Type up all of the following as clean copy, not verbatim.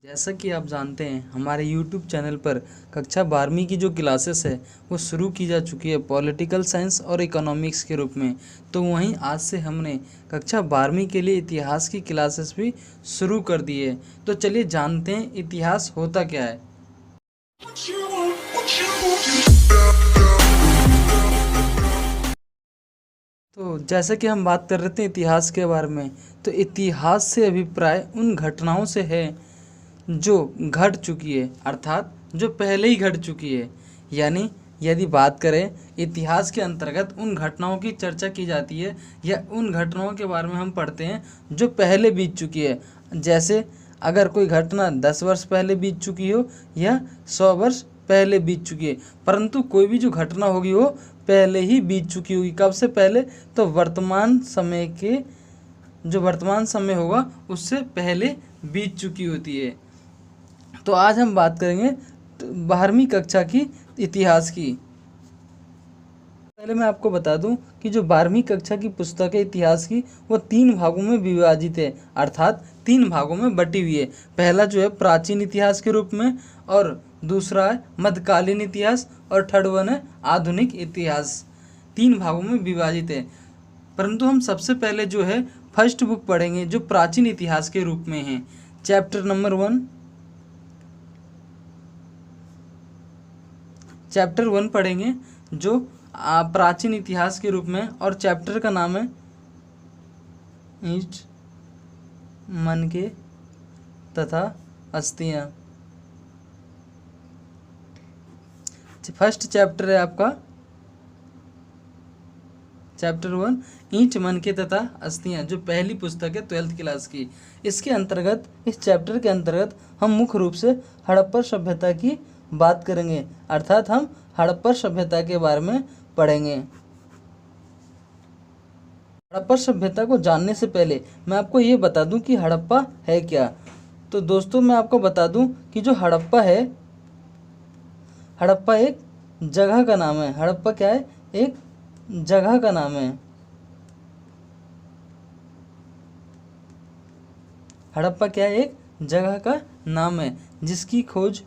जैसा कि आप जानते हैं हमारे YouTube चैनल पर कक्षा 12वीं की जो क्लासेस है वो शुरू की जा चुकी है पॉलिटिकल साइंस और इकोनॉमिक्स के रूप में। तो वहीं आज से हमने कक्षा 12वीं के लिए इतिहास की क्लासेस भी शुरू कर दी है। तो चलिए जानते हैं इतिहास होता क्या है। तो जैसा कि हम बात कर रहे थे इतिहास के बारे में, तो इतिहास से अभिप्राय उन घटनाओं से है जो घट चुकी है, अर्थात जो पहले ही घट चुकी है। यानी यदि बात करें इतिहास के अंतर्गत उन घटनाओं की चर्चा की जाती है या उन घटनाओं के बारे में हम पढ़ते हैं जो पहले बीत चुकी है। जैसे अगर कोई घटना 10 वर्ष पहले बीत चुकी हो या 100 वर्ष पहले बीत चुकी है, परंतु कोई भी जो घटना होगी वो पहले ही बीत चुकी होगी। कब से पहले? तो वर्तमान समय के जो वर्तमान समय होगा उससे पहले बीत चुकी होती है। तो आज हम बात करेंगे 12वीं कक्षा की इतिहास की। पहले मैं आपको बता दूं कि जो 12वीं कक्षा की पुस्तक है इतिहास की वो 3 भागों में विभाजित है, अर्थात 3 भागों में बटी हुई है। पहला जो है प्राचीन इतिहास के रूप में, और दूसरा है मध्यकालीन इतिहास, और थर्ड वन है आधुनिक इतिहास। 3 भागों में विभाजित है। परंतु हम सबसे पहले जो है फर्स्ट बुक पढ़ेंगे जो प्राचीन इतिहास के रूप में है। चैप्टर नंबर 1 पढ़ेंगे जो प्राचीन इतिहास के रूप में, और चैप्टर का नाम है ईंट मनके तथा अस्थियां। फर्स्ट चैप्टर है आपका चैप्टर 1 ईंट मनके तथा अस्थियां, जो पहली पुस्तक है 12th क्लास की। इसके अंतर्गत, इस चैप्टर के अंतर्गत हम मुख्य रूप से हड़प्पा सभ्यता की बात करेंगे, अर्थात हम हड़प्पा सभ्यता के बारे में पढ़ेंगे। हड़प्पा सभ्यता को जानने से पहले मैं आपको ये बता दूं कि हड़प्पा है क्या। तो दोस्तों मैं आपको बता दूं कि जो हड़प्पा है, हड़प्पा एक जगह का नाम है। हड़प्पा क्या है? एक जगह का नाम है। हड़प्पा क्या है? एक जगह का नाम है जिसकी खोज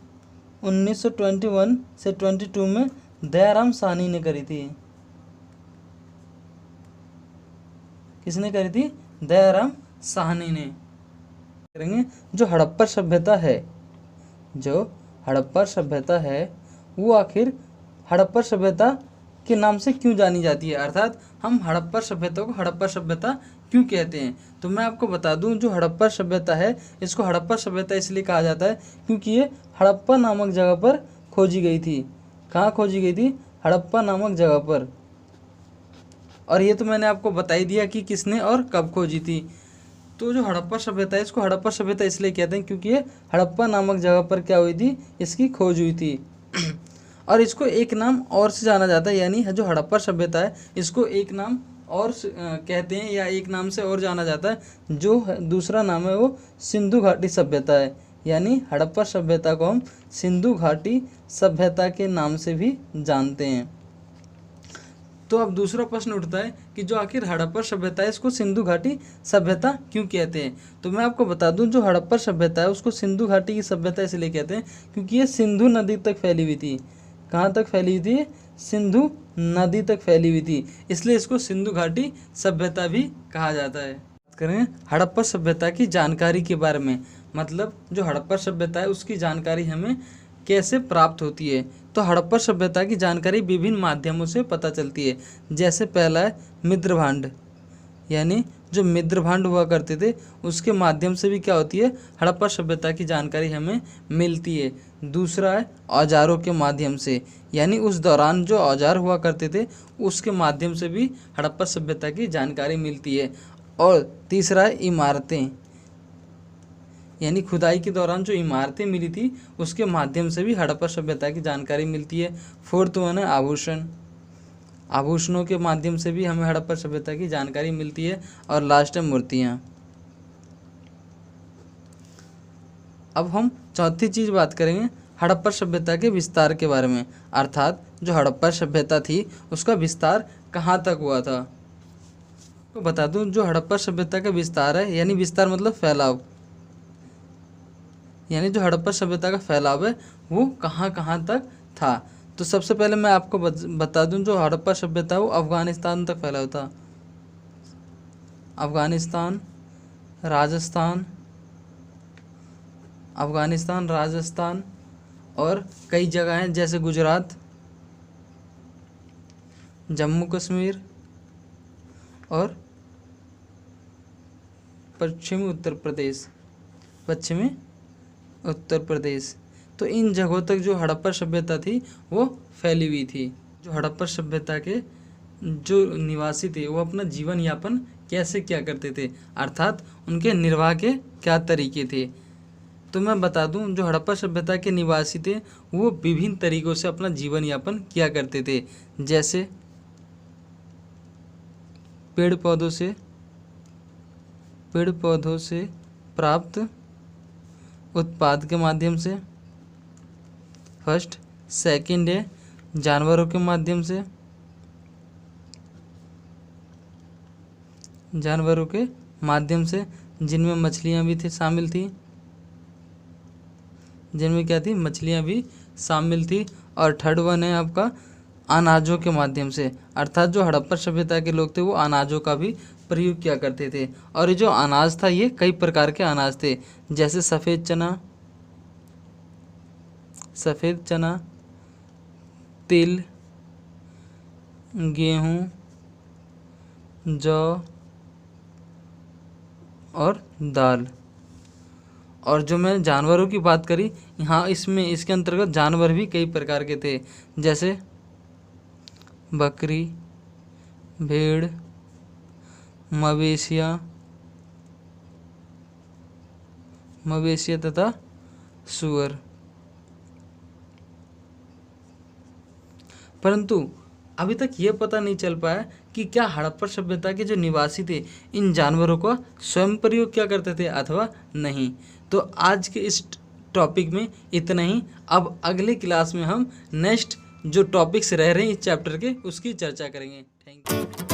1921 से 22 में दयाराम साहनी ने करी थी। किसने करी थी? दयाराम साहनी ने। करेंगे जो हड़प्पा सभ्यता है, जो हड़प्पा सभ्यता है वो आखिर हड़प्पा सभ्यता के नाम से क्यों जानी जाती है, अर्थात हम हड़प्पा सभ्यता को हड़प्पा सभ्यता क्यों कहते हैं। तो मैं आपको बता दूं जो हड़प्पा सभ्यता है इसको हड़प्पा सभ्यता इसलिए कहा जाता है क्योंकि ये हड़प्पा नामक जगह पर खोजी गई थी। कहाँ खोजी गई थी? हड़प्पा नामक जगह पर। और ये तो मैंने आपको बता ही दिया कि किसने और कब खोजी थी। तो जो हड़प्पा सभ्यता है इसको हड़प्पा सभ्यता इसलिए कहते हैं क्योंकि ये हड़प्पा नामक जगह पर क्या हुई थी? इसकी खोज हुई थी। और इसको एक नाम और से जाना जाता है, यानी जो हड़प्पा सभ्यता है इसको एक नाम और कहते हैं या एक नाम से और जाना जाता है। जो दूसरा नाम है वो सिंधु घाटी सभ्यता है। यानी हड़प्पा सभ्यता को हम सिंधु घाटी सभ्यता के नाम से भी जानते हैं। तो अब दूसरा प्रश्न उठता है कि जो आखिर हड़प्पा सभ्यता है इसको सिंधु घाटी सभ्यता क्यों कहते हैं। तो मैं आपको बता दूं जो हड़प्पा सभ्यता है उसको सिंधु घाटी की सभ्यता इसलिए कहते हैं क्योंकि ये सिंधु नदी तक फैली हुई थी। कहाँ तक फैली हुई थी? सिंधु नदी तक फैली हुई थी, इसलिए इसको सिंधु घाटी सभ्यता भी कहा जाता है। बात करें हड़प्पा सभ्यता की जानकारी के बारे में, मतलब जो हड़प्पा सभ्यता है उसकी जानकारी हमें कैसे प्राप्त होती है। तो हड़प्पा सभ्यता की जानकारी विभिन्न माध्यमों से पता चलती है। जैसे पहला है मिद्रभांड, यानी जो मिद्रभांड हुआ करते थे उसके माध्यम से भी क्या होती है? हड़प्पा सभ्यता की जानकारी हमें मिलती है। दूसरा है औजारों के माध्यम से, यानी उस दौरान जो औजार हुआ करते थे उसके माध्यम से भी हड़प्पा सभ्यता की जानकारी मिलती है। और तीसरा है इमारतें, यानी खुदाई के दौरान जो इमारतें मिली थी उसके माध्यम से भी हड़प्पा सभ्यता की जानकारी मिलती है। फोर्थ वन है आभूषण, आभूषणों के माध्यम से भी हमें हड़प्पा सभ्यता की जानकारी मिलती है। और लास्ट है मूर्तियाँ। अब हम चौथी चीज़ बात करेंगे हड़प्पा सभ्यता के विस्तार के बारे में, अर्थात जो हड़प्पा सभ्यता थी उसका विस्तार कहाँ तक हुआ था। तो बता दूं जो हड़प्पा सभ्यता का विस्तार है, यानी विस्तार मतलब फैलाव, यानी जो हड़प्पा सभ्यता का फैलाव है वो कहाँ कहाँ तक था। तो सबसे पहले मैं आपको बता दूं, जो हड़प्पा सभ्यता है वो अफ़गानिस्तान तक फैला हुआ था। अफ़गानिस्तान, राजस्थान और कई जगह हैं जैसे गुजरात, जम्मू कश्मीर और पश्चिमी उत्तर प्रदेश। तो इन जगहों तक जो हड़प्पा सभ्यता थी वो फैली हुई थी। जो हड़प्पा सभ्यता के जो निवासी थे वो अपना जीवन यापन कैसे क्या करते थे, अर्थात उनके निर्वाह के क्या तरीके थे। तो मैं बता दूं, जो हड़प्पा सभ्यता के निवासी थे वो विभिन्न तरीकों से अपना जीवन यापन किया करते थे, जैसे पेड़ पौधों से प्राप्त उत्पाद के माध्यम से, फर्स्ट। सेकंड है जानवरों के माध्यम से, जिनमें मछलियाँ भी शामिल थी, और थर्ड वन है आपका अनाजों के माध्यम से, अर्थात जो हड़प्पा सभ्यता के लोग थे वो अनाजों का भी प्रयोग किया करते थे। और ये जो अनाज था ये कई प्रकार के अनाज थे, जैसे सफ़ेद चना, तिल, गेहूँ, जौ और दाल। और जो मैं जानवरों की बात करी, यहाँ इसके अंतर्गत जानवर भी कई प्रकार के थे, जैसे बकरी, भेड़, मवेशियाँ तथा सूअर। परंतु अभी तक ये पता नहीं चल पाया कि क्या हड़प्पा सभ्यता के जो निवासी थे इन जानवरों का स्वयं प्रयोग क्या करते थे अथवा नहीं। तो आज के इस टॉपिक में इतना ही। अब अगले क्लास में हम नेक्स्ट जो टॉपिक्स रह रहे हैं इस चैप्टर के उसकी चर्चा करेंगे। Thank you.